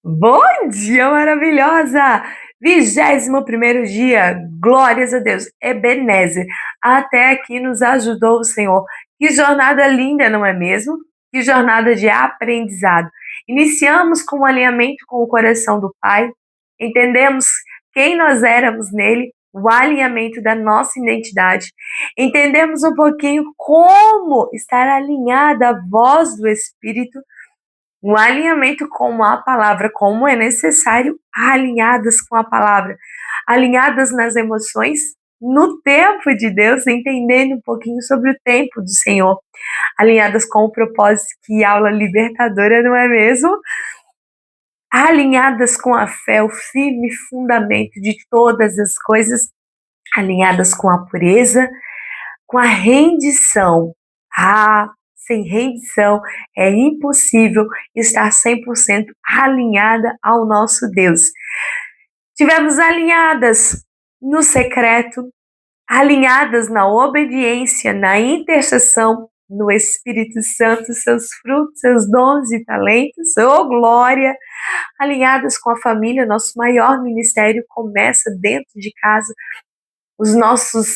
Bom dia, maravilhosa! 21º dia, glórias a Deus, Ebenezer, até aqui nos ajudou o Senhor. Que jornada linda, não é mesmo? Que jornada de aprendizado. Iniciamos com o alinhamento com o coração do Pai, entendemos quem nós éramos nele, o alinhamento da nossa identidade, entendemos um pouquinho como estar alinhada à voz do Espírito, um alinhamento com a palavra, como é necessário, alinhadas com a palavra, alinhadas nas emoções, no tempo de Deus, entendendo um pouquinho sobre o tempo do Senhor, alinhadas com o propósito, que aula libertadora, não é mesmo? Alinhadas com a fé, o firme fundamento de todas as coisas, alinhadas com a pureza, com a rendição. Sem rendição é impossível estar 100% alinhada ao nosso Deus. Tivemos alinhadas no secreto, alinhadas na obediência, na intercessão, no Espírito Santo, seus frutos, seus dons e talentos, glória! Alinhadas com a família, nosso maior ministério começa dentro de casa, os nossos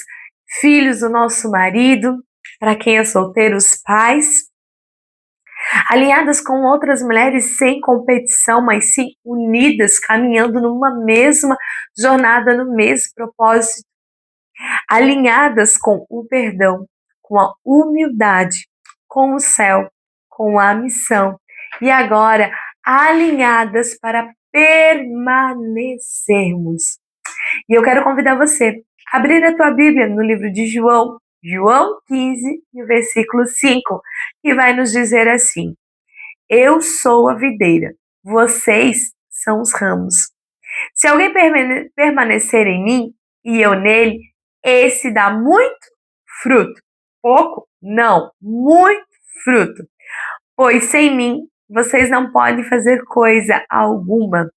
filhos, o nosso marido, para quem é solteiro, os pais, alinhadas com outras mulheres sem competição, mas sim unidas, caminhando numa mesma jornada, no mesmo propósito, alinhadas com o perdão, com a humildade, com o céu, com a missão, e agora alinhadas para permanecermos. E eu quero convidar você a abrir a tua Bíblia no livro de João, João 15, no versículo 5, que vai nos dizer assim: Eu sou a videira, vocês são os ramos. Se alguém permanecer em mim e eu nele, esse dá muito fruto. Pouco? Não, muito fruto. Pois sem mim vocês não podem fazer coisa alguma.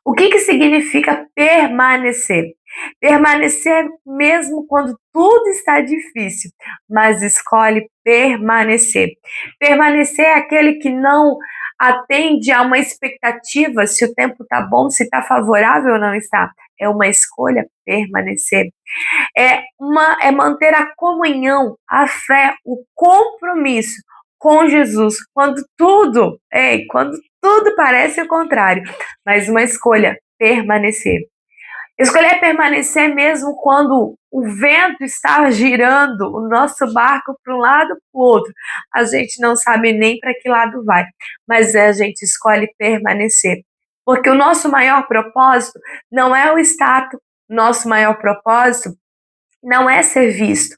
O que significa permanecer? Permanecer mesmo quando tudo está difícil, mas escolhe permanecer. Permanecer é aquele que não atende a uma expectativa, se o tempo está bom, se está favorável ou não está. É uma escolha permanecer. É manter a comunhão, a fé, o compromisso com Jesus, quando tudo parece o contrário, mas uma escolha, permanecer. Escolher permanecer mesmo quando o vento está girando o nosso barco para um lado para o outro. A gente não sabe nem para que lado vai, mas a gente escolhe permanecer. Porque o nosso maior propósito não é o status, nosso maior propósito não é ser visto.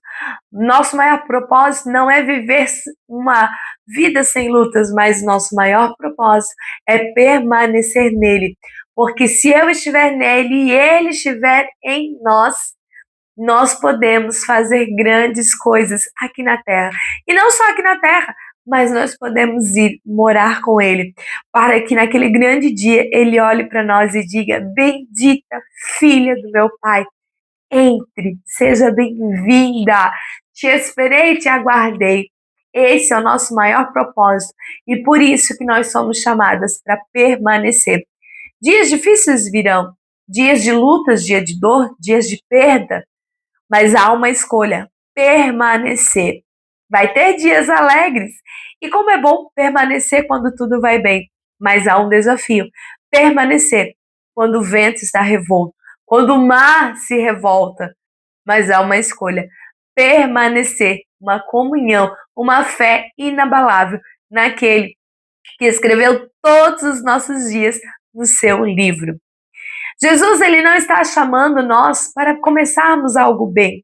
Nosso maior propósito não é viver uma vida sem lutas, mas nosso maior propósito é permanecer nele. Porque se eu estiver nele e ele estiver em nós, nós podemos fazer grandes coisas aqui na terra. E não só aqui na terra, mas nós podemos ir morar com ele, para que naquele grande dia ele olhe para nós e diga: Bendita filha do meu Pai, entre, seja bem-vinda. Te esperei, te aguardei. Esse é o nosso maior propósito e por isso que nós somos chamadas para permanecer. Dias difíceis virão, dias de lutas, dia de dor, dias de perda, mas há uma escolha: permanecer. Vai ter dias alegres e como é bom permanecer quando tudo vai bem, mas há um desafio: permanecer quando o vento está revolto, quando o mar se revolta, mas há uma escolha: permanecer, uma comunhão, uma fé inabalável naquele que escreveu todos os nossos dias no seu livro. Jesus, ele não está chamando nós para começarmos algo bem,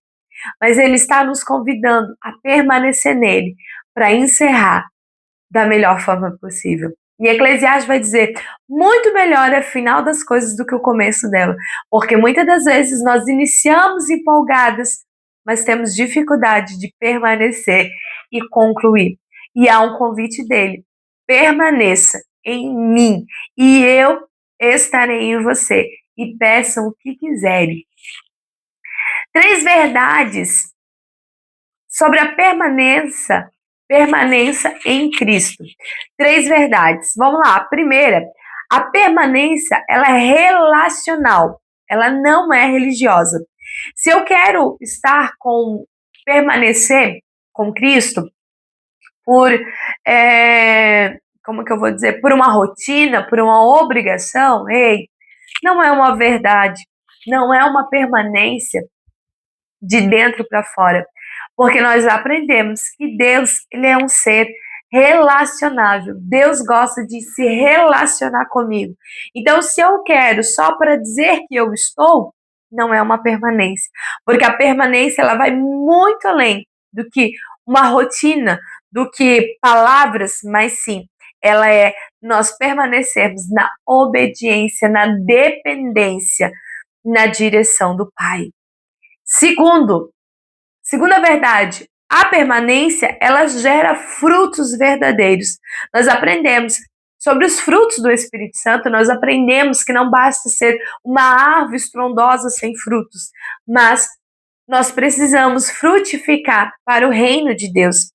mas ele está nos convidando a permanecer nele para encerrar da melhor forma possível. E Eclesiastes vai dizer: muito melhor é o final das coisas do que o começo dela, porque muitas das vezes nós iniciamos empolgadas, mas temos dificuldade de permanecer e concluir. E há um convite dele: permaneça em mim e eu estarei em você, e peçam o que quiserem. 3 verdades sobre a permanência em Cristo. 3 verdades. Vamos lá. A primeira: A permanência, ela é relacional, ela não é religiosa. Se eu quero permanecer com Cristo por, como que eu vou dizer, por uma rotina, por uma obrigação, ei, não é uma verdade, não é uma permanência de dentro para fora, porque nós aprendemos que Deus, ele é um ser relacionável. Deus gosta de se relacionar comigo. Então, se eu quero só para dizer que eu estou, não é uma permanência, porque a permanência ela vai muito além do que uma rotina, do que palavras, mas sim, ela é nós permanecermos na obediência, na dependência, na direção do Pai. Segunda verdade, a permanência, ela gera frutos verdadeiros. Nós aprendemos sobre os frutos do Espírito Santo, nós aprendemos que não basta ser uma árvore estrondosa sem frutos, mas nós precisamos frutificar para o reino de Deus.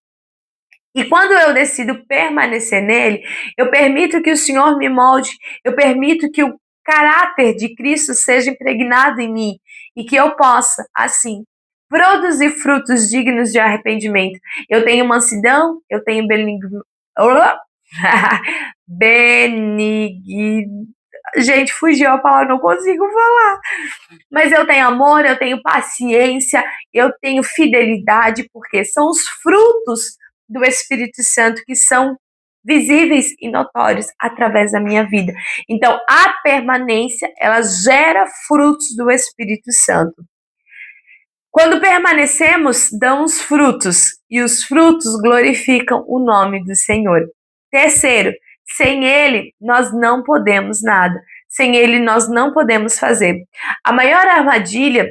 E quando eu decido permanecer nele, eu permito que o Senhor me molde, eu permito que o caráter de Cristo seja impregnado em mim e que eu possa, assim, produzir frutos dignos de arrependimento. Eu tenho mansidão, eu tenho Gente, fugiu a palavra, não consigo falar. Mas eu tenho amor, eu tenho paciência, eu tenho fidelidade, porque são os frutos do Espírito Santo que são visíveis e notórios através da minha vida. Então, a permanência, ela gera frutos do Espírito Santo. Quando permanecemos, damos frutos, e os frutos glorificam o nome do Senhor. Terceiro, sem Ele, nós não podemos nada. Sem Ele, nós não podemos fazer. A maior armadilha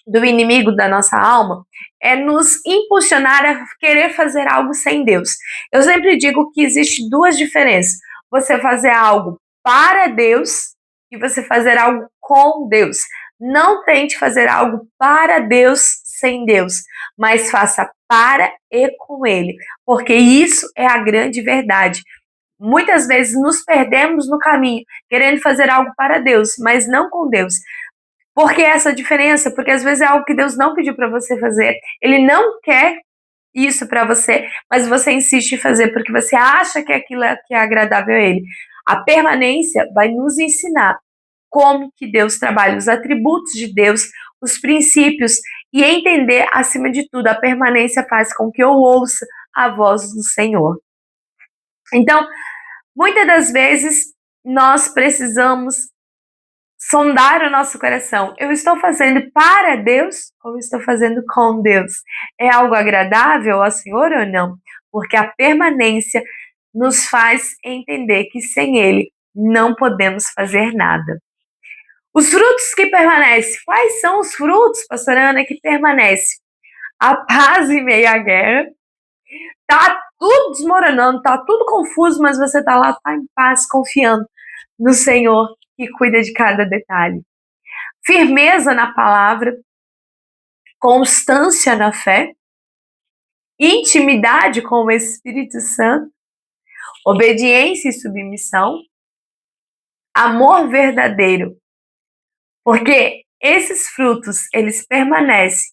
do inimigo da nossa alma é nos impulsionar a querer fazer algo sem Deus. Eu sempre digo que existe duas diferenças. Você fazer algo para Deus e você fazer algo com Deus. Não tente fazer algo para Deus sem Deus, mas faça para e com Ele, porque isso é a grande verdade. Muitas vezes nos perdemos no caminho, querendo fazer algo para Deus, mas não com Deus. Por que essa diferença? Porque às vezes é algo que Deus não pediu para você fazer. Ele não quer isso para você, mas você insiste em fazer porque você acha que aquilo que é agradável a Ele. A permanência vai nos ensinar como que Deus trabalha, os atributos de Deus, os princípios, e entender, acima de tudo, a permanência faz com que eu ouça a voz do Senhor. Então, muitas das vezes, nós precisamos sondar o nosso coração. Eu estou fazendo para Deus ou estou fazendo com Deus? É algo agradável ao Senhor ou não? Porque a permanência nos faz entender que sem Ele não podemos fazer nada. Os frutos que permanecem. Quais são os frutos, pastora Ana, que permanecem? A paz em meio à guerra. Tá tudo desmoronando, tá tudo confuso, mas você tá lá, tá em paz, confiando no Senhor que cuida de cada detalhe. Firmeza na palavra, constância na fé, intimidade com o Espírito Santo, obediência e submissão, amor verdadeiro. Porque esses frutos, eles permanecem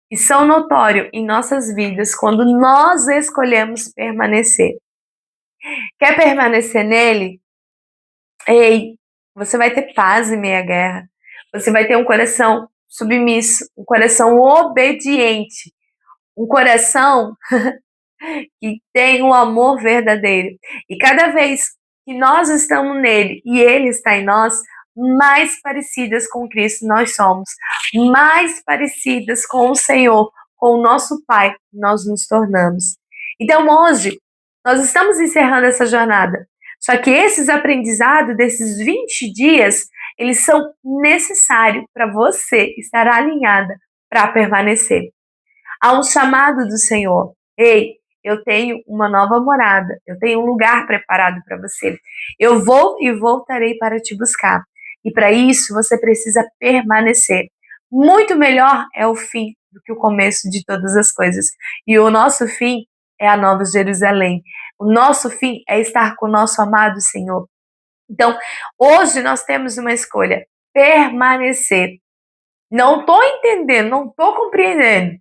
e são notórios em nossas vidas quando nós escolhemos permanecer. Quer permanecer nele? Ei, você vai ter paz em meia guerra. Você vai ter um coração submisso, um coração obediente, um coração que tem um amor verdadeiro. E cada vez que nós estamos nele e ele está em nós, mais parecidas com Cristo nós somos, mais parecidas com o Senhor, com o nosso Pai, nós nos tornamos. Então hoje, nós estamos encerrando essa jornada, só que esses aprendizados desses 20 dias, eles são necessários para você estar alinhada para permanecer. Há um chamado do Senhor. Ei, eu tenho uma nova morada, eu tenho um lugar preparado para você. Eu vou e voltarei para te buscar. E para isso você precisa permanecer. Muito melhor é o fim do que o começo de todas as coisas. E o nosso fim é a Nova Jerusalém. O nosso fim é estar com o nosso amado Senhor. Então, hoje nós temos uma escolha: permanecer. Não estou entendendo, não estou compreendendo.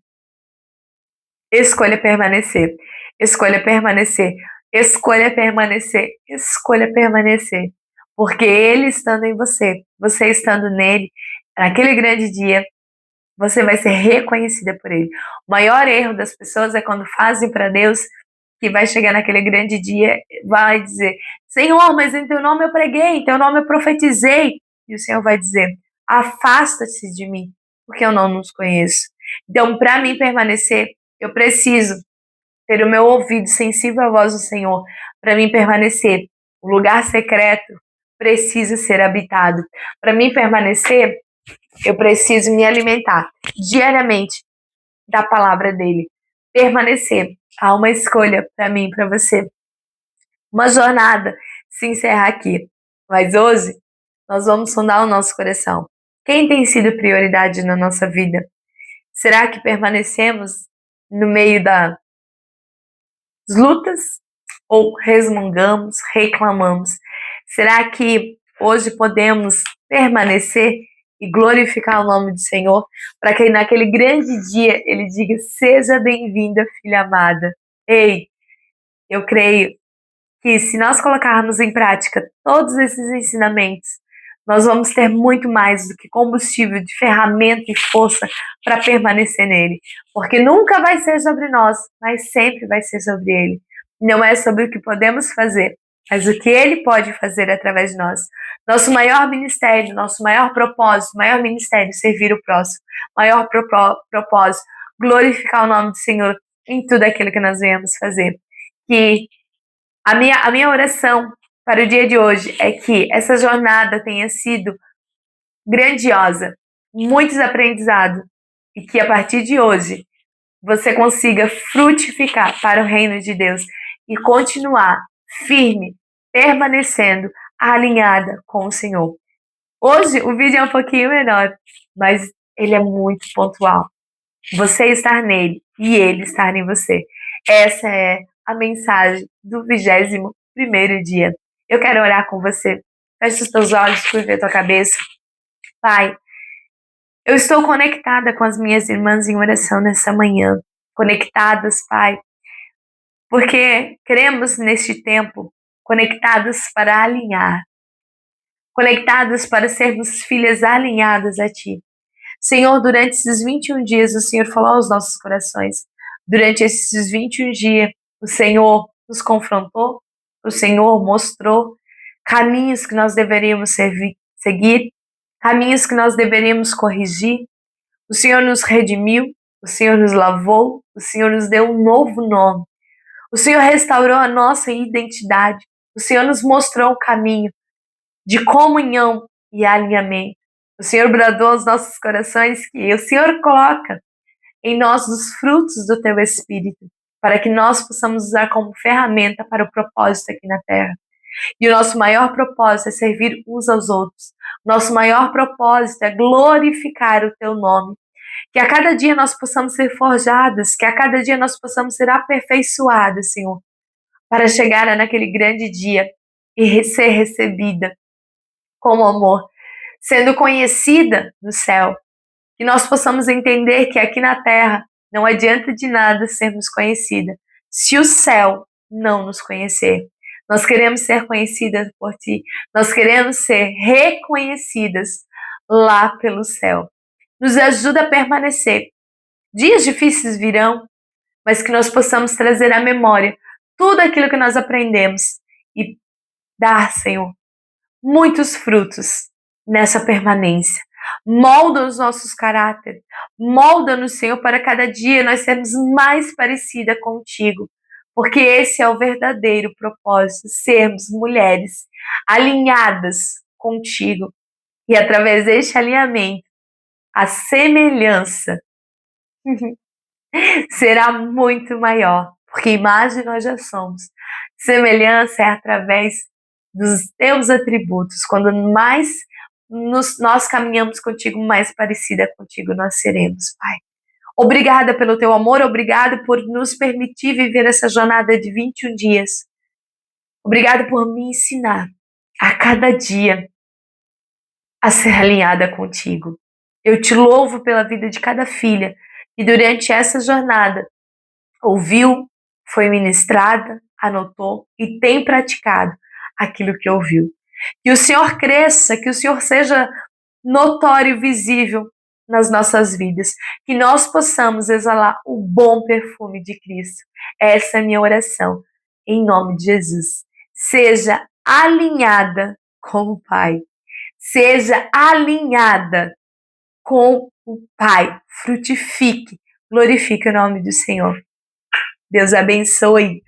Escolha permanecer. Escolha permanecer. Escolha permanecer. Escolha permanecer. Porque Ele estando em você, você estando nele, naquele grande dia, você vai ser reconhecida por Ele. O maior erro das pessoas é quando fazem para Deus, que vai chegar naquele grande dia, vai dizer: Senhor, mas em teu nome eu preguei, em teu nome eu profetizei. E o Senhor vai dizer: afasta-te de mim, porque eu não nos conheço. Então, para mim permanecer, eu preciso ter o meu ouvido sensível à voz do Senhor. Para mim permanecer, o lugar secreto precisa ser habitado. Para mim permanecer, eu preciso me alimentar diariamente da palavra dele. Permanecer. Há uma escolha para mim, para você. Uma jornada se encerra aqui. Mas hoje nós vamos sondar o nosso coração. Quem tem sido prioridade na nossa vida? Será que permanecemos no meio das lutas ou resmungamos, reclamamos? Será que hoje podemos permanecer e glorificar o nome do Senhor, para que naquele grande dia Ele diga: seja bem-vinda, filha amada. Ei, eu creio que se nós colocarmos em prática todos esses ensinamentos, nós vamos ter muito mais do que combustível, de ferramenta e força para permanecer nele. Porque nunca vai ser sobre nós, mas sempre vai ser sobre ele. Não é sobre o que podemos fazer, mas o que ele pode fazer através de nós. Nosso maior ministério, nosso maior propósito, maior ministério, servir o próximo. Maior propósito, glorificar o nome do Senhor em tudo aquilo que nós venhamos fazer. Que a minha oração para o dia de hoje é que essa jornada tenha sido grandiosa, muitos aprendizados, e que a partir de hoje você consiga frutificar para o reino de Deus e continuar firme, permanecendo alinhada com o Senhor. Hoje o vídeo é um pouquinho menor, mas ele é muito pontual. Você estar nele e ele estar em você. Essa é a mensagem do 21º dia. Eu quero orar com você. Feche os teus olhos, curva a tua cabeça. Pai, eu estou conectada com as minhas irmãs em oração nessa manhã. Conectadas, Pai, porque queremos neste tempo conectadas para alinhar. Conectadas para sermos filhas alinhadas a Ti. Senhor, durante esses 21 dias, o Senhor falou aos nossos corações. Durante esses 21 dias, o Senhor nos confrontou, o Senhor mostrou caminhos que nós deveríamos seguir, caminhos que nós deveríamos corrigir. O Senhor nos redimiu, o Senhor nos lavou, o Senhor nos deu um novo nome. O Senhor restaurou a nossa identidade. O Senhor nos mostrou o caminho de comunhão e alinhamento. O Senhor bradou aos nossos corações que o Senhor coloca em nós os frutos do Teu Espírito, para que nós possamos usar como ferramenta para o propósito aqui na Terra. E o nosso maior propósito é servir uns aos outros. Nosso maior propósito é glorificar o Teu nome. Que a cada dia nós possamos ser forjadas, que a cada dia nós possamos ser aperfeiçoadas, Senhor, para chegar naquele grande dia e ser recebida com amor, sendo conhecida no céu. Que nós possamos entender que aqui na terra não adianta de nada sermos conhecidas se o céu não nos conhecer. Nós queremos ser conhecidas por Ti. Nós queremos ser reconhecidas lá pelo céu. Nos ajuda a permanecer. Dias difíceis virão, mas que nós possamos trazer à memória tudo aquilo que nós aprendemos e dar, Senhor, muitos frutos nessa permanência. Molda os nossos caráteres, molda-nos, Senhor, para cada dia nós sermos mais parecida contigo, porque esse é o verdadeiro propósito, sermos mulheres alinhadas contigo, e através deste alinhamento, a semelhança será muito maior, porque imagem nós já somos. Semelhança é através dos teus atributos. Quando mais nós caminhamos contigo, mais parecida contigo nós seremos, Pai. Obrigada pelo teu amor, obrigada por nos permitir viver essa jornada de 21 dias. Obrigada por me ensinar a cada dia a ser alinhada contigo. Eu te louvo pela vida de cada filha que durante essa jornada ouviu, foi ministrada, anotou e tem praticado aquilo que ouviu. Que o Senhor cresça, que o Senhor seja notório e visível nas nossas vidas, que nós possamos exalar o bom perfume de Cristo. Essa é a minha oração, em nome de Jesus. Seja alinhada com o Pai. Seja alinhada com o Pai. Frutifique, glorifique o nome do Senhor. Deus abençoe.